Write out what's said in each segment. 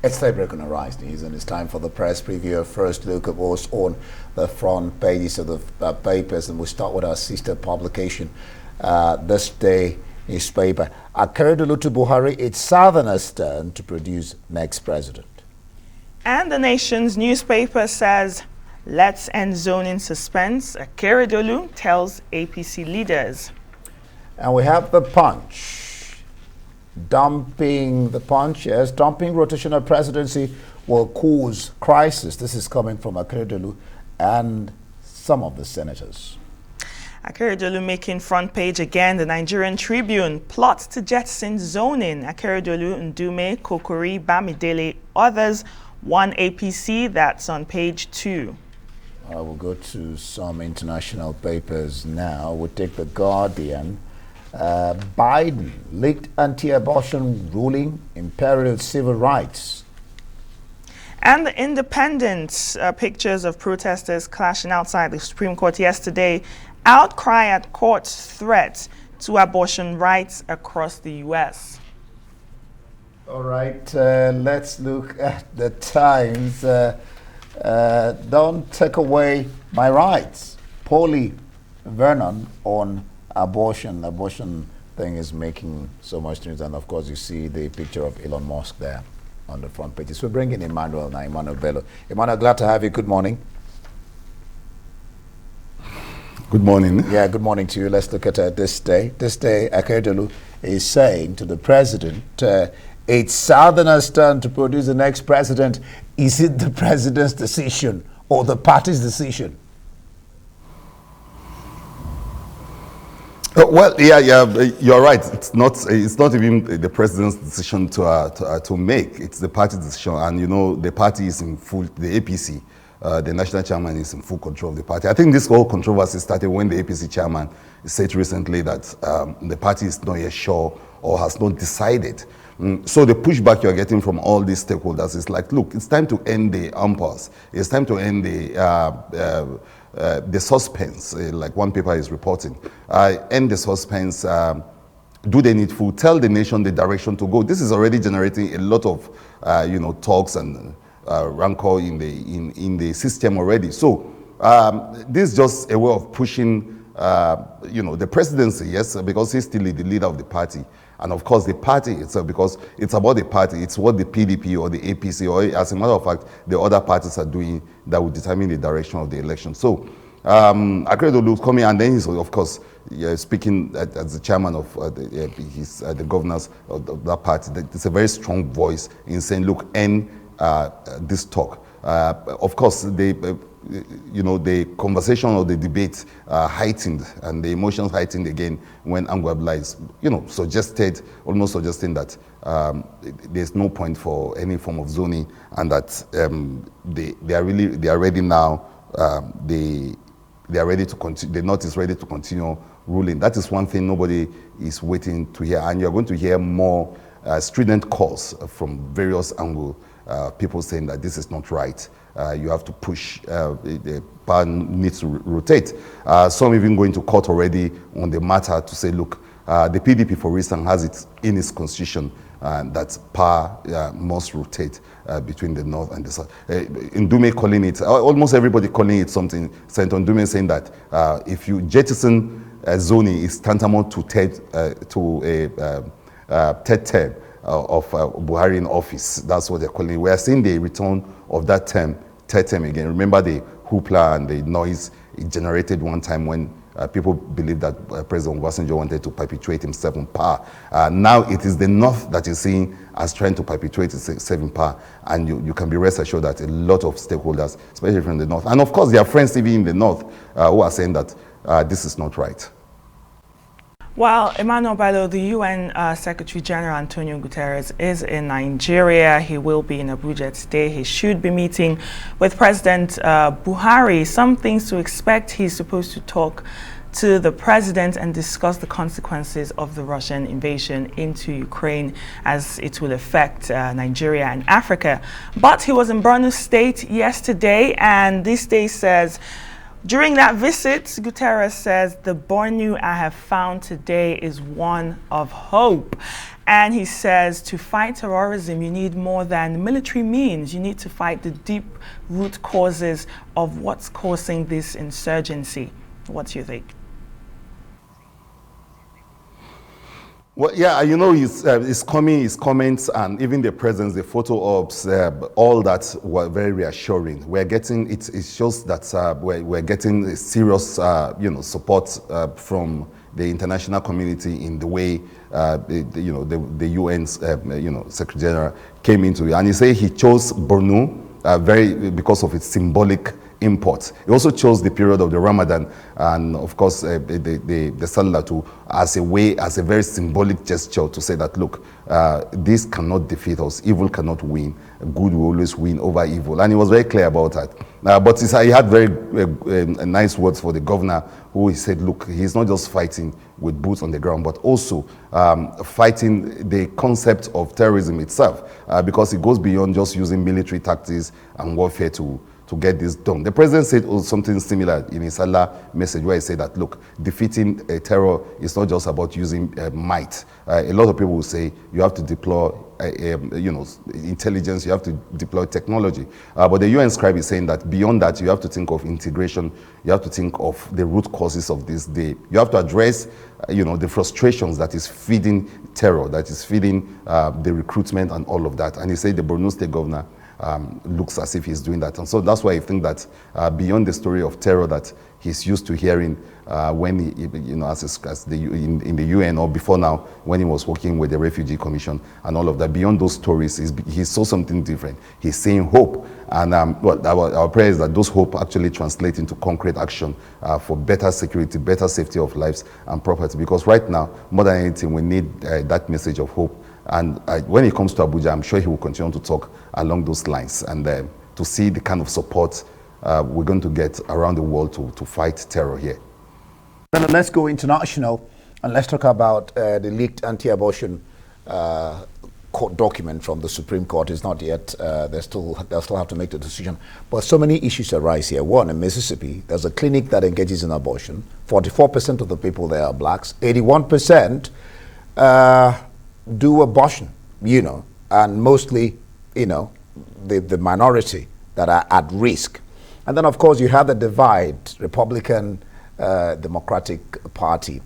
It's daybreak on Arise News, and it's time for the press preview. First look at what's on the front pages of the papers, and we'll start with our sister publication, This Day newspaper. Akeredolu to Buhari, it's Southerners' turn to produce next president. And the Nation's newspaper says, let's end zoning suspense. Akeredolu tells APC leaders. And we have the Punch. Dumping rotational presidency will cause crisis. This is coming from Akeredolu and some of the senators. Akeredolu making front page again. The Nigerian Tribune plots to jettison zoning. Akeredolu, Ndume, Kokori, Bamidele, others, one APC. That's on page 2. I will go to some international papers now. We'll take The Guardian. Biden leaked anti-abortion ruling imperils civil rights. And the Independent, pictures of protesters clashing outside the Supreme Court yesterday. Outcry at court's threat to abortion rights across the U.S. All right, let's look at the Times. Don't take away my rights. Polly Vernon on abortion. Abortion thing is making so much news, and of course you see the picture of Elon Musk there on the front pages. We're bringing Emmanuel now, Emmanuel Bello. Emmanuel, glad to have you. Good morning. Good morning. Yeah, good morning to you. Let's look at this day. This day, Akeredolu is saying to the president, it's Southerners' turn to produce the next president. Is it the president's decision or the party's decision? Well, yeah, you're right. It's not even the president's decision to make. It's the party's decision, and you know the party is in full. The APC, the national chairman, is in full control of the party. I think this whole controversy started when the APC chairman said recently that the party is not yet sure or has not decided. So the pushback you're getting from all these stakeholders is like, look, it's time to end the impasse. It's time to end the suspense, like one paper is reporting. End the suspense, do the needful, tell the nation the direction to go. This is already generating a lot of, talks and rancor in the system already. So this is just a way of pushing, the presidency, yes, because he's still the leader of the party. And of course, the party itself, because it's about the party, it's what the PDP or the APC, or as a matter of fact, the other parties are doing that will determine the direction of the election. So, Akeredolu is coming, and then he's, of course, speaking as the chairman of the governors of that party. It's a very strong voice in saying, look, end this talk. Of course, the conversation or the debate heightened, and the emotions heightened again when Angwabla is, almost suggesting that there's no point for any form of zoning, and that they are ready now. They are ready to continue. The North is ready to continue ruling. That is one thing nobody is waiting to hear, and you're going to hear more strident calls from various angles. People saying that this is not right. You have to push, the power needs to rotate. Some even going to court already on the matter to say, look, the PDP, for instance, has it in its constitution that power must rotate between the North and the South. Ndume calling it, almost everybody calling it something. Senator Ndume saying that if you jettison zoning, is tantamount to a third term of Buhari in office. That's what they're calling it. We are seeing the return of that term, third term again. Remember the hoopla and the noise it generated one time when people believed that President Obasanjo wanted to perpetuate himself in power. Now it is the North that is seen as trying to perpetuate itself in power. And you can be rest assured that a lot of stakeholders, especially from the North, and of course their friends even in the North, who are saying that this is not right. Well, Emmanuel Bello, the UN Secretary General Antonio Guterres is in Nigeria. He will be in Abuja today. He should be meeting with President Buhari. Some things to expect. He's supposed to talk to the president and discuss the consequences of the Russian invasion into Ukraine as it will affect Nigeria and Africa. But he was in Borno State yesterday, and this day says, during that visit, Guterres says, the Borno I have found today is one of hope. And he says to fight terrorism, you need more than military means. You need to fight the deep root causes of what's causing this insurgency. What do you think? Well, yeah, you know, his comments, and even the presence, the photo ops, all that were very reassuring. We're getting it shows that we're getting serious, support from the international community in the way, the UN's, Secretary General came into it, and he said he chose Borno because of its symbolic import. He also chose the period of the Ramadan and, of course, the Salah as a very symbolic gesture to say that, look, this cannot defeat us. Evil cannot win. Good will always win over evil. And he was very clear about that. But he had very nice words for the governor, who he said, look, he's not just fighting with boots on the ground, but also fighting the concept of terrorism itself, because it goes beyond just using military tactics and warfare to get this done. The president said something similar in his Allah message, where he said that, look, defeating terror is not just about using might. A lot of people will say you have to deploy intelligence, you have to deploy technology. But the UN scribe is saying that beyond that, you have to think of integration, you have to think of the root causes of this day. You have to address the frustrations that is feeding terror, that is feeding the recruitment and all of that. And he said the Borno State governor looks as if he's doing that. And so that's why I think that beyond the story of terror that he's used to hearing when he, in the UN, or before now, when he was working with the Refugee Commission and all of that, beyond those stories, he saw something different. He's saying hope. And our prayer is that those hope actually translate into concrete action for better security, better safety of lives and property. Because right now, more than anything, we need that message of hope. And when it comes to Abuja, I'm sure he will continue to talk along those lines, and to see the kind of support we're going to get around the world to fight terror here. Then let's go international, and let's talk about the leaked anti-abortion court document from the Supreme Court. Is not yet, they'll still have to make the decision. But so many issues arise here. One, in Mississippi, there's a clinic that engages in abortion. 44% of the people there are blacks. 81% do abortion, and mostly, the minority that are at risk. And then, of course, you have the divide, Republican, Democratic Party.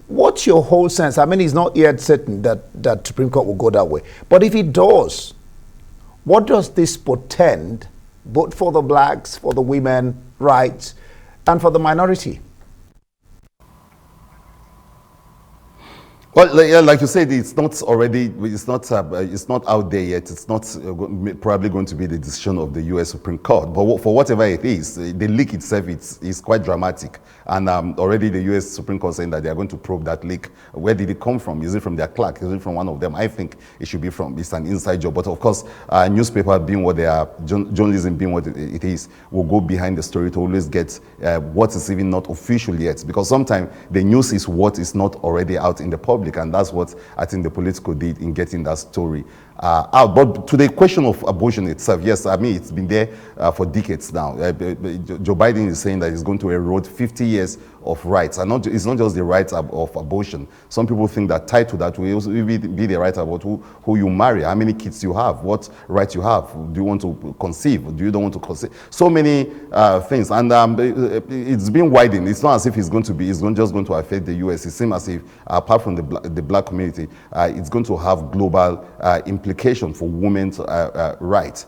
What's your whole sense? I mean, it's not yet certain that Supreme Court will go that way. But if it does, what does this portend, both for the blacks, for the women rights, and for the minority? Well, yeah, like you said, it's not out there yet. It's not probably going to be the decision of the U.S. Supreme Court. But for whatever it is, the leak itself is quite dramatic. And already the U.S. Supreme Court saying that they are going to probe that leak. Where did it come from? Is it from their clerk? Is it from one of them? I think it should be it's an inside job. But of course, newspaper being what they are, journalism being what it is, will go behind the story to always get what is even not official yet. Because sometimes the news is what is not already out in the public. And that's what I think the Politico did in getting that story out. But to the question of abortion itself, yes, I mean, it's been there for decades now. Joe Biden is saying that he's going to erode 50 years of rights. And it's not just the rights of abortion. Some people think that tied to that will also be the right about who you marry, how many kids you have, what right you have, do you want to conceive, do you don't want to conceive. So many things. And it's been widened. It's not as if it's just going to affect the U.S. It seems as if, apart from the black community, it's going to have global implication for women's rights.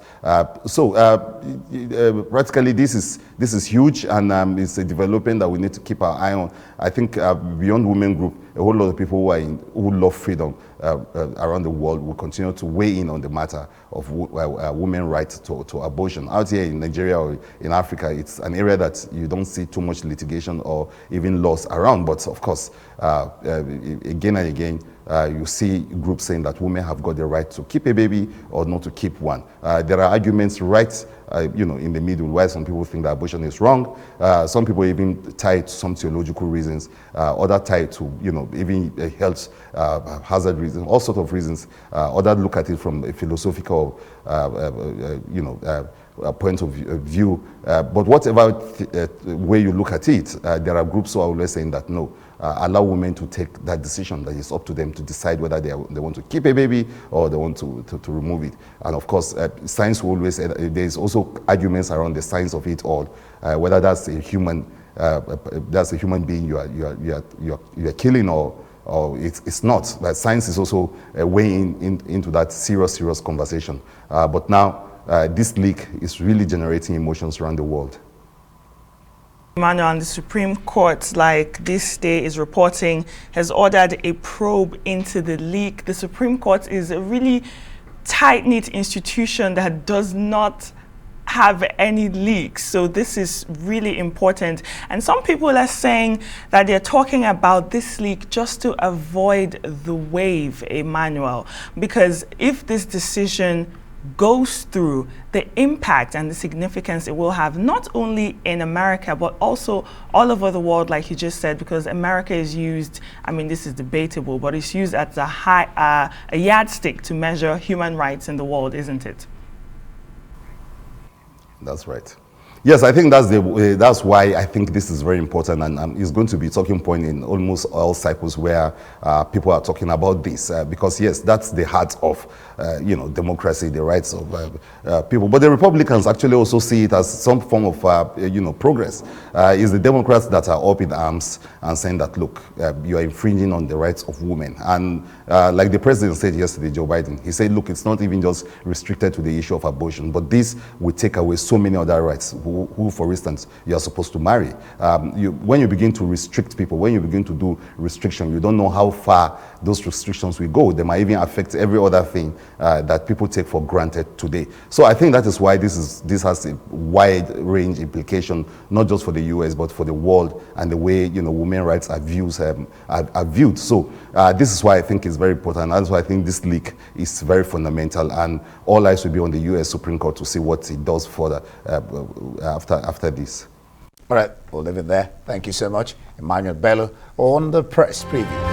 Practically, this is huge, and it's a development that we need to keep our eye on. I think beyond women group, a whole lot of people who love freedom around the world will continue to weigh in on the matter of women's rights to abortion. Out here in Nigeria or in Africa, it's an area that you don't see too much litigation or even laws around. But of course, again and again, you see groups saying that women have got the right to keep a baby or not to keep one. There are arguments right in the middle where some people think that abortion is wrong. Some people even tie it to some theological reasons, other tie it to even health hazard reasons, all sorts of reasons. Others look at it from a philosophical point of view. But whatever way you look at it, there are groups who are always saying that no, allow women to take that decision. That it's up to them to decide whether they want to keep a baby or they want to remove it. And of course, science will always, there's also arguments around the science of it all, whether that's a human being you are killing or it's not. But science is also weighing into that serious conversation. But now, this leak is really generating emotions around the world. Emmanuel, and the Supreme Court, like this day is reporting, has ordered a probe into the leak. The Supreme Court is a really tight-knit institution that does not have any leaks, so this is really important. And some people are saying that they're talking about this leak just to avoid the wave, Emmanuel, because if this decision goes through, the impact and the significance it will have not only in America but also all over the world, like you just said, because America is used, I mean, this is debatable, but it's used as a yardstick to measure human rights in the world, isn't it? That's right. Yes, I think that's why I think this is very important, and it's going to be a talking point in almost all cycles where people are talking about this, because yes, that's the heart of democracy, the rights of people. But the Republicans actually also see it as some form of progress. It's the Democrats that are up in arms and saying that, look, you are infringing on the rights of women. And like the president said yesterday, Joe Biden, he said, look, it's not even just restricted to the issue of abortion, but this will take away so many other rights. Who, for instance, you are supposed to marry. When you begin to restrict people, when you begin to do restriction, you don't know how far those restrictions will go. They might even affect every other thing that people take for granted today. So I think that is why this has a wide range implication, not just for the US, but for the world and the way women's rights are viewed. So this is why I think it's very important. That's why I think this leak is very fundamental, and all eyes will be on the US Supreme Court to see what it does further after this. All right, we'll leave it there. Thank you so much, Emmanuel Bello, on the press preview.